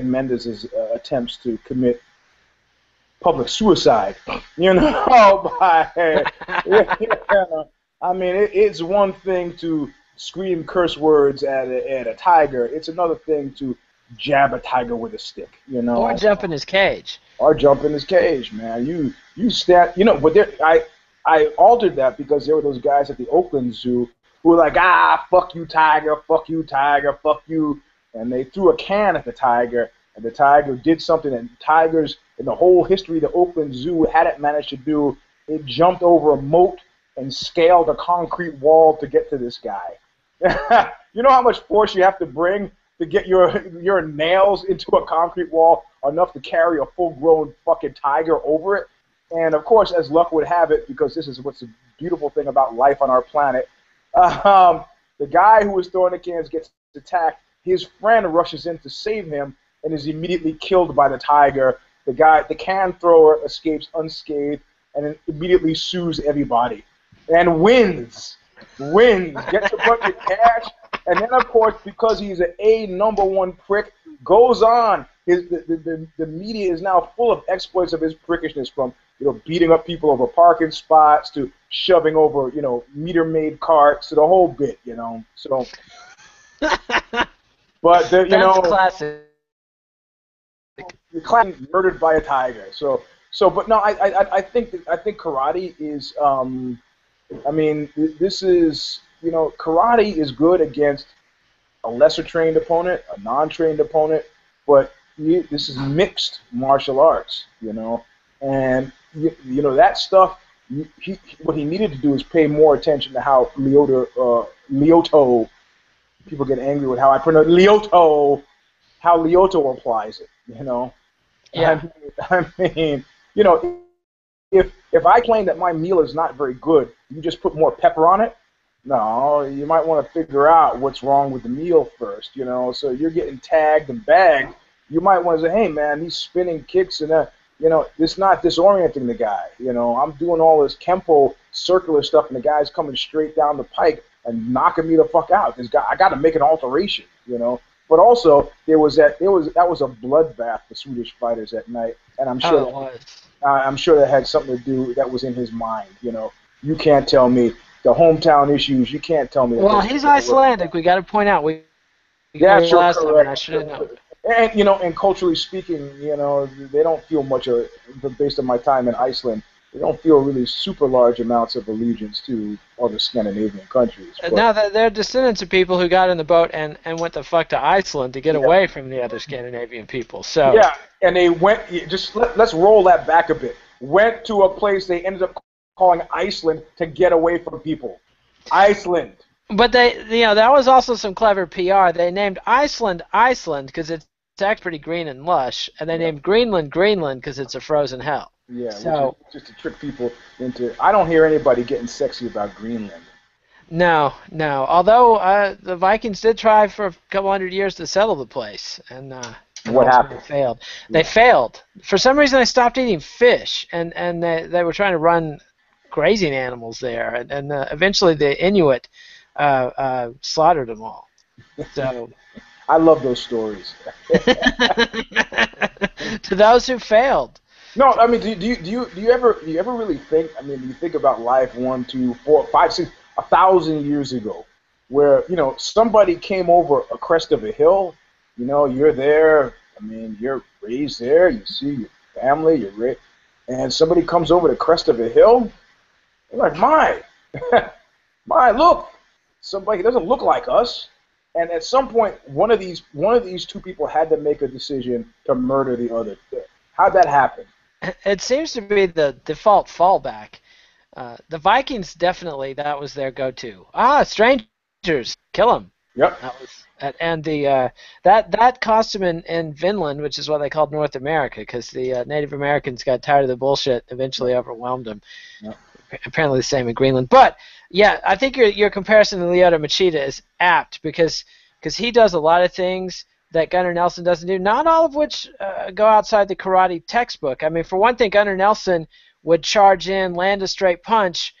Mendez's attempts to commit public suicide. I mean, it's one thing to scream curse words at a tiger. It's another thing to jab a tiger with a stick. Or jump in his cage. Or jump in his cage, man. You stand. But I altered that because there were those guys at the Oakland Zoo who were like, fuck you, tiger, fuck you, and they threw a can at the tiger, and the tiger did something that tigers in the whole history of the Oakland Zoo hadn't managed to do. It jumped over a moat and scaled a concrete wall to get to this guy. You know how much force you have to bring to get your nails into a concrete wall enough to carry a full-grown fucking tiger over it? And, of course, as luck would have it, because this is what's the beautiful thing about life on our planet, The guy who was throwing the cans gets attacked. His friend rushes in to save him and is immediately killed by the tiger. The can thrower escapes unscathed and then immediately sues everybody and wins, gets a bunch of cash, and then of course because he's an #1 prick, goes on. The media is now full of exploits of his prickishness, from beating up people over parking spots to shoving over meter maid carts to the whole bit. So, but That's classic. the clan murdered by a tiger. But no, I think karate is. I mean, this is karate is good against a lesser trained opponent, a non-trained opponent, but this is mixed martial arts, and that stuff. What he needed to do is pay more attention to how Lyoto. People get angry with how I pronounce Lyoto. How Lyoto applies it, Yeah. I mean, if I claim that my meal is not very good, you just put more pepper on it. No, you might want to figure out what's wrong with the meal first, So you're getting tagged and bagged. You might want to say, hey, man, he's spinning kicks and it's not disorienting the guy. I'm doing all this Kempo circular stuff and the guy's coming straight down the pike and knocking me the fuck out. I got to make an alteration, But also that was a bloodbath for Swedish fighters that night, and I'm sure that had something to do that was in his mind. You can't tell me the hometown issues. You can't tell me. Well, he's Icelandic. We got to point out. Yeah, sure, last correct. time, and I should have known. And and culturally speaking, they don't feel much of, based on my time in Iceland, they don't feel really super large amounts of allegiance to other Scandinavian countries. No, they're descendants of people who got in the boat and went the fuck to Iceland to get away from the other Scandinavian people. So yeah, and they went. Let's roll that back a bit. Went to a place they ended up calling Iceland to get away from people. Iceland. But that was also some clever PR. They named Iceland because it's actually pretty green and lush, and they named Greenland because it's a frozen hell. Yeah, so just to trick people into. I don't hear anybody getting sexy about Greenland. No. Although the Vikings did try for a couple hundred years to settle the place, and what happened? Failed. Yeah. They failed. For some reason, they stopped eating fish, and they were trying to run grazing animals there, and eventually the Inuit slaughtered them all. So. I love those stories. To those who failed. No, I mean, do you ever really think? I mean, do you think about life 1, 2, 4, 5, 6, 1,000 years ago, where somebody came over a crest of a hill, you're there. I mean, you're raised there. You see your family. And somebody comes over the crest of a hill. You're like, my, look, somebody doesn't look like us. And at some point, one of these two people had to make a decision to murder the other. How'd that happen? It seems to be the default fallback. The Vikings definitely, that was their go-to. Strangers, kill them. Yep. That was, and that cost them in Finland, which is what they called North America, because the Native Americans got tired of the bullshit, eventually overwhelmed them. Yep. Apparently the same in Greenland. But yeah, I think your comparison to Lyoto Machida is apt because he does a lot of things that Gunnar Nelson doesn't do, not all of which go outside the karate textbook. I mean, for one thing, Gunnar Nelson would charge in, land a straight punch,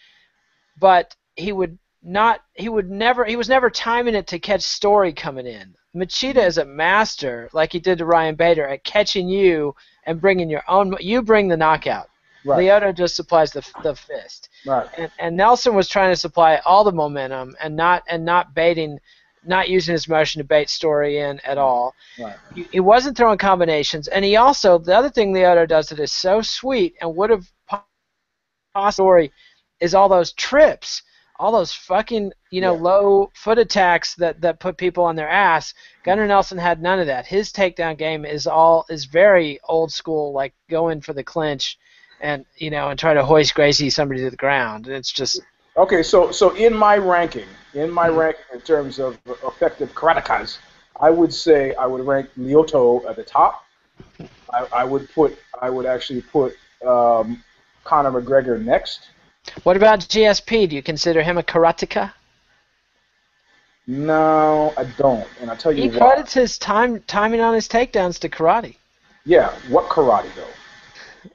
but he was never timing it to catch story coming in. Machida is a master, like he did to Ryan Bader, at catching you and bringing your own. You bring the knockout. Right. Lyoto just supplies the fist. Right. And Nelson was trying to supply all the momentum and not baiting, not using his motion to bait story in at all. Right. He wasn't throwing combinations, and he also, the other thing Lyoto does that is so sweet and would have story is all those trips, all those fucking low foot attacks that put people on their ass. Gunnar Nelson had none of that. His takedown game is very old school, like go in for the clinch. And and try to hoist Gracie somebody to the ground. And it's just okay. So in my ranking, in terms of effective karatekas, I would say I would rank Lyoto at the top. I would actually put Conor McGregor next. What about GSP? Do you consider him a karateka? No, I don't, and I'll tell you He why. credits his timing on his takedowns to karate. Yeah, what karate though?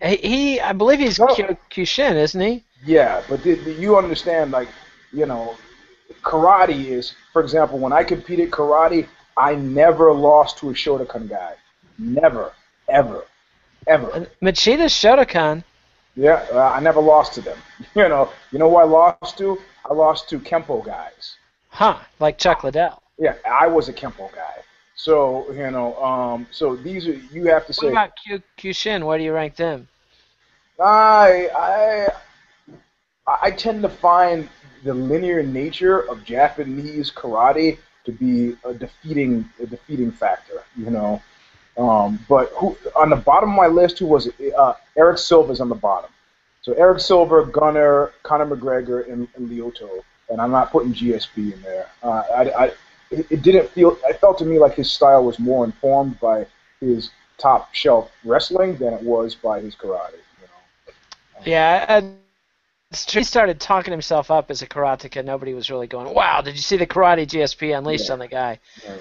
I believe he's No, Kyokushin, isn't he? yeah, but you understand, like, you know, karate is, for example, when I competed karate, I never lost to a Shotokan guy. Never, ever, ever. Machida's Shotokan. Yeah, I never lost to them. You know who I lost to? I lost to Kempo guys. Huh, like Chuck Liddell. Yeah, I was a Kempo guy. So so these are you have to What say. about Kyokushin? Where do you rank them? I I I tend to find the linear nature of Japanese karate to be a defeating factor. But who on the bottom of my list? Who was it? Eric Silva's on the bottom. So Eric Silva, Gunnar, Conor McGregor, and Lyoto. And I'm not putting GSP in there. It didn't feel. It felt to me like his style was more informed by his top shelf wrestling than it was by his karate. Yeah, it's true. He started talking himself up as a karateka. Nobody was really going, wow, did you see the karate GSP unleashed Yeah, on the guy? yeah,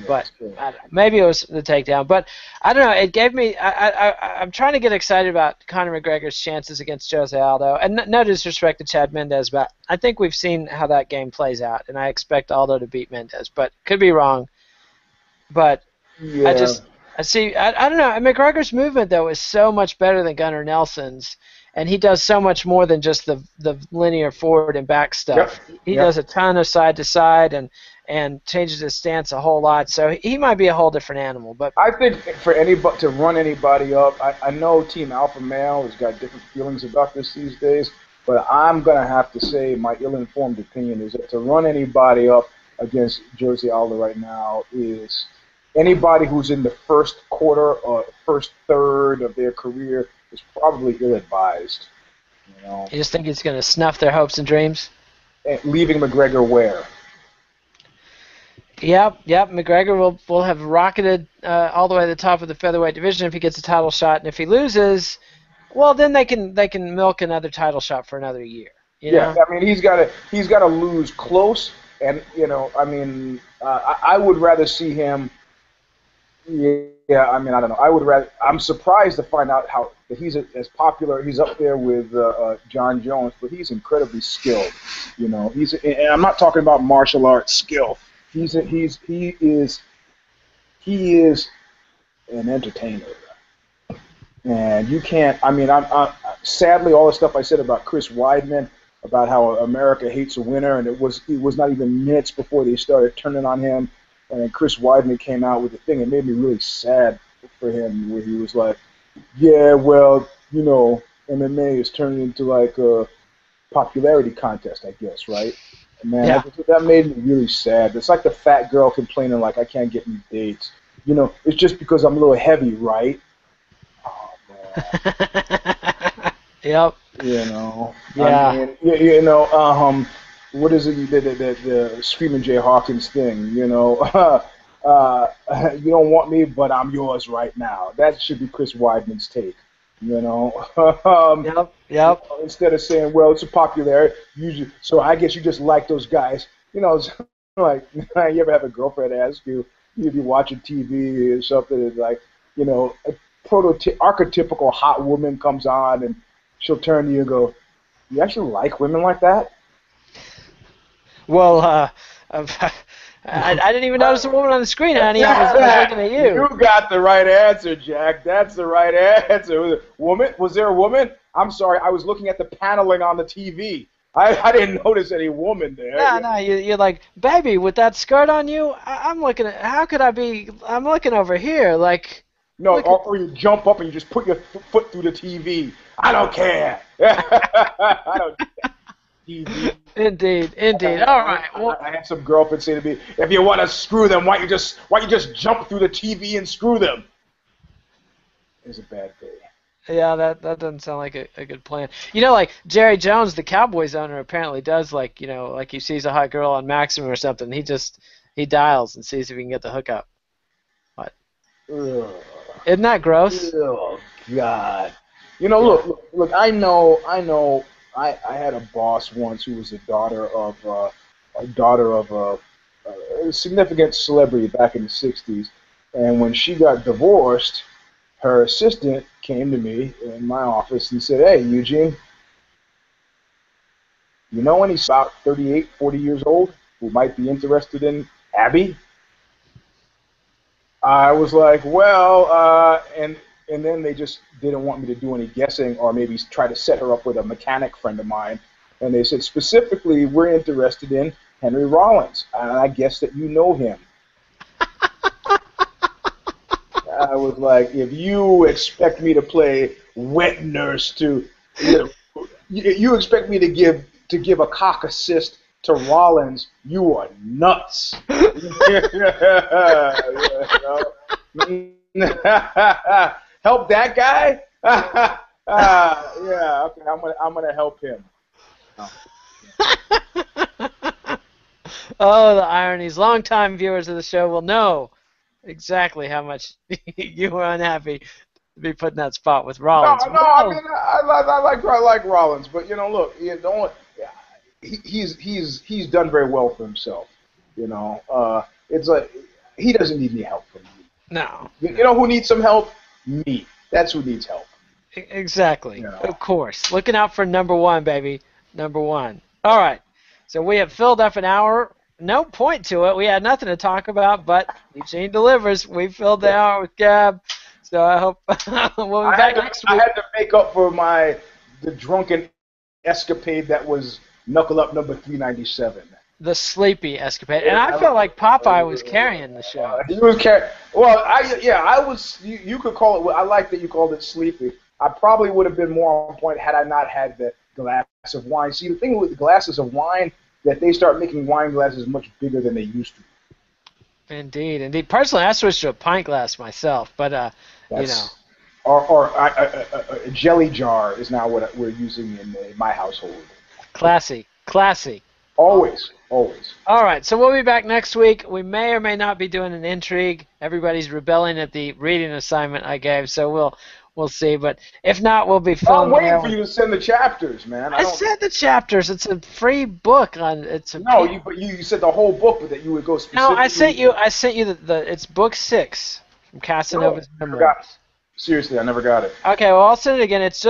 But it's true. I don't know, maybe it was the takedown. But I don't know. It gave me. I'm trying to get excited about Conor McGregor's chances against Jose Aldo. And no disrespect to Chad Mendez, but I think we've seen how that game plays out, and I expect Aldo to beat Mendez. But could be wrong. But I Yeah, just I see. I don't know. McGregor's movement though is so much better than Gunnar Nelson's, and he does so much more than just the linear forward and back yep, stuff. He yep. does a ton of side to side and changes his stance a whole lot. So he might be a whole different animal. But I think for anybody to run anybody up, I know Team Alpha Male has got different feelings about this these days, but I'm gonna have to say my ill-informed opinion is that to run anybody up against Jersey Aldo right now is anybody who's in the first quarter or first third of their career is probably ill-advised. You know, you just think he's going to snuff their hopes and dreams. and leaving McGregor where? Yep. McGregor will have rocketed all the way to the top of the featherweight division if he gets a title shot, and if he loses, well, then they can milk another title shot for another year. You Yeah, know. I mean he's got to lose close, and I mean I would rather see him. Yeah, I mean I don't know. I would rather. I'm surprised to find out how that he's as popular. He's up there with John Jones, but he's incredibly skilled. And I'm not talking about martial arts skill. He is an entertainer. And you can't. I mean, sadly all the stuff I said about Chris Weidman, about how America hates a winner, and it was not even minutes before they started turning on him, and then Chris Weidman came out with the thing. It made me really sad for him, where he was like, "Yeah, well, MMA is turning into like a popularity contest, I guess, right?" Man, Yeah. that made me really sad. It's like the fat girl complaining like I can't get any dates. It's just because I'm a little heavy, right? Oh man. Yep. I Yeah. mean, what is it? The Screaming Jay Hawkins thing, you don't want me, but I'm yours right now. That should be Chris Weidman's take, you know. Yep. Yep. Instead of saying, well, it's a popularity, so I guess you just like those guys, it's like you ever have a girlfriend ask you if you're watching TV or something, and like, a archetypical hot woman comes on and she'll turn to you and go, "You actually like women like that?" Well, I didn't even notice a woman on the screen, honey. I was looking at You you. got the right answer, Jack. That's the right answer. Woman? Was there a woman? I'm sorry, I was looking at the paneling on the TV. I didn't notice any woman there. No, no, you're like, baby, with that skirt on you, I'm looking at. How could I be? I'm looking over here, like, No, look at. or you jump up and you just put your foot through the TV. I don't care. I don't care. TV. Indeed. All right. Well, I had some girlfriend say to me, "If you want to screw them, why you just jump through the TV and screw them?" It's a bad day. yeah, that doesn't sound like a good plan. Like Jerry Jones, the Cowboys owner, apparently does like, like he sees a hot girl on Maximum or something, he dials and sees if he can get the hookup. What? Ugh. Isn't that gross? Oh God. Yeah. Look. I had a boss once who was a daughter of a significant celebrity back in the 60s. And when she got divorced, her assistant came to me in my office and said, "Hey, Eugene, you know any about 38, 40 years old who might be interested in Abby?" I was like, "Well," and then they just didn't want me to do any guessing or maybe try to set her up with a mechanic friend of mine. And they said, specifically, we're interested in Henry Rollins. And I guess that you know him. I was like, if you expect me to play wet nurse to, you expect me to give a cock assist to Rollins, you are nuts. Help that guy? Yeah, okay, I'm gonna help him. Oh, the ironies. Longtime viewers of the show will know exactly how much you were unhappy to be put in that spot with Rollins. No, I mean, I like Rollins, but look, he's done very well for himself. It's like he doesn't need any help from me. No. You know who needs some help? Me. That's who needs help. Exactly. Of course. Looking out for number one, baby. Number one. All right. So we have filled up an hour. No point to it. We had nothing to talk about, but Eugene delivers. We filled the hour with Gab. So I hope we'll be back next week. I had to make up for the drunken escapade that was Knuckle Up number 397. The sleepy escapade. And I felt like Popeye was carrying the show. He was carrying. Well, I was. You could call it. I like that you called it sleepy. I probably would have been more on point had I not had the glass of wine. See, the thing with the glasses of wine, that they start making wine glasses much bigger than they used to. Indeed. Personally, I switched to a pint glass myself, but Or a jelly jar is now what we're using in my household. Classy. Always. All right, so we'll be back next week. We may or may not be doing an intrigue. Everybody's rebelling at the reading assignment I gave, so we'll see. But if not, we'll be filming. I'm waiting for you to send the chapters, man. I said the chapters. It's a free book on. But you said the whole book, but that you would go specifically. No, I sent you the it's book 6 from Casanova's Memoirs. Seriously, I never got it. Okay, well I'll send it again. It's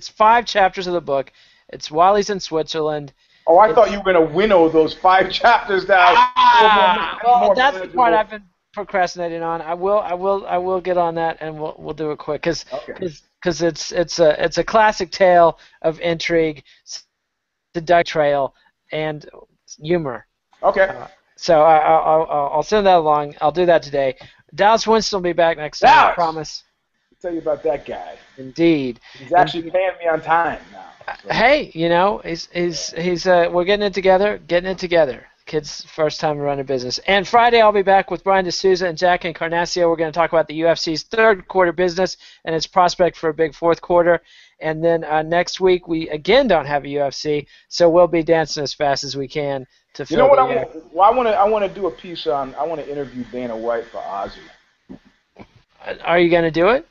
5 chapters of the book. It's Wally's in Switzerland. Oh, I thought you were going to winnow those 5 chapters down. Well, that's the part I've been procrastinating on. I will get on that, and we'll do it quick because it's a classic tale of intrigue, the trail, and humor. Okay. So I'll send that along. I'll do that today. Dallas Winston will be back next time. I promise. I'll tell you about that guy. Indeed. He's actually paying me on time now. So. Hey, we're getting it together. Kid's first time running a business. And Friday I'll be back with Brian D'Souza and Jack Encarnacio. We're going to talk about the UFC's third quarter business and its prospect for a big fourth quarter. And then next week we again don't have a UFC, so we'll be dancing as fast as we can to fill. You know what I want to do a piece on. I want to interview Dana White for Ozzy. Are you going to do it?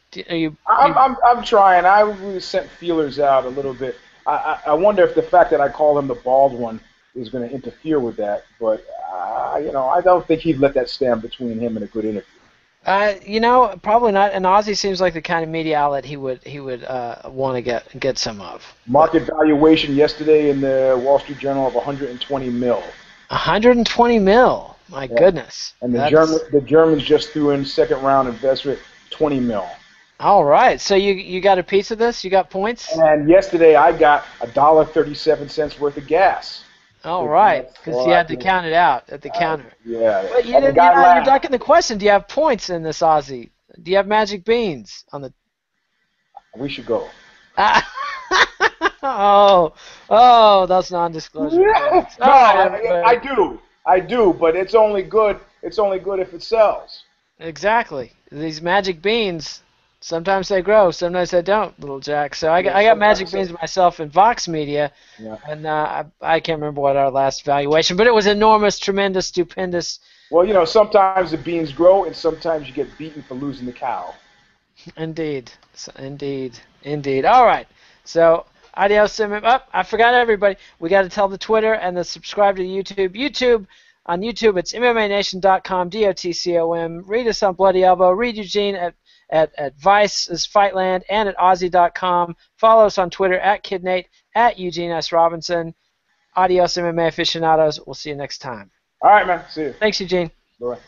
I'm trying. I really sent feelers out a little bit. I wonder if the fact that I call him the bald one is going to interfere with that. But I don't think he'd let that stand between him and a good interview. Probably not. And Ozzy seems like the kind of media outlet he would want to get some of. Market valuation yesterday in the Wall Street Journal of 120 mil. 120 mil. My goodness. And the Germans just threw in second round investment 20 mil. All right. So you got a piece of this? You got points? And yesterday I got $1.37 worth of gas. All right, because you had to count it out at the counter. Yeah. But you're ducking the question. Do you have points in this Aussie? Do you have magic beans on the? We should go. Oh, that's non-disclosure. No, I do, but it's only good. It's only good if it sells. Exactly. These magic beans. Sometimes they grow, sometimes they don't, little Jack. So I got magic beans myself in Vox Media, and I can't remember what our last valuation, but it was enormous, tremendous, stupendous. Well, sometimes the beans grow, and sometimes you get beaten for losing the cow. Indeed. All right. So adios. I forgot everybody. We got to tell the Twitter and the subscribe to YouTube. YouTube. On YouTube, it's MMANation.com, DOTCOM. Read us on Bloody Elbow. Read Eugene at Vice's Fightland and at Aussie.com. Follow us on Twitter at KidNate, at Eugene S. Robinson. Adios, MMA aficionados. We'll see you next time. All right, man. See you. Thanks, Eugene. Bye.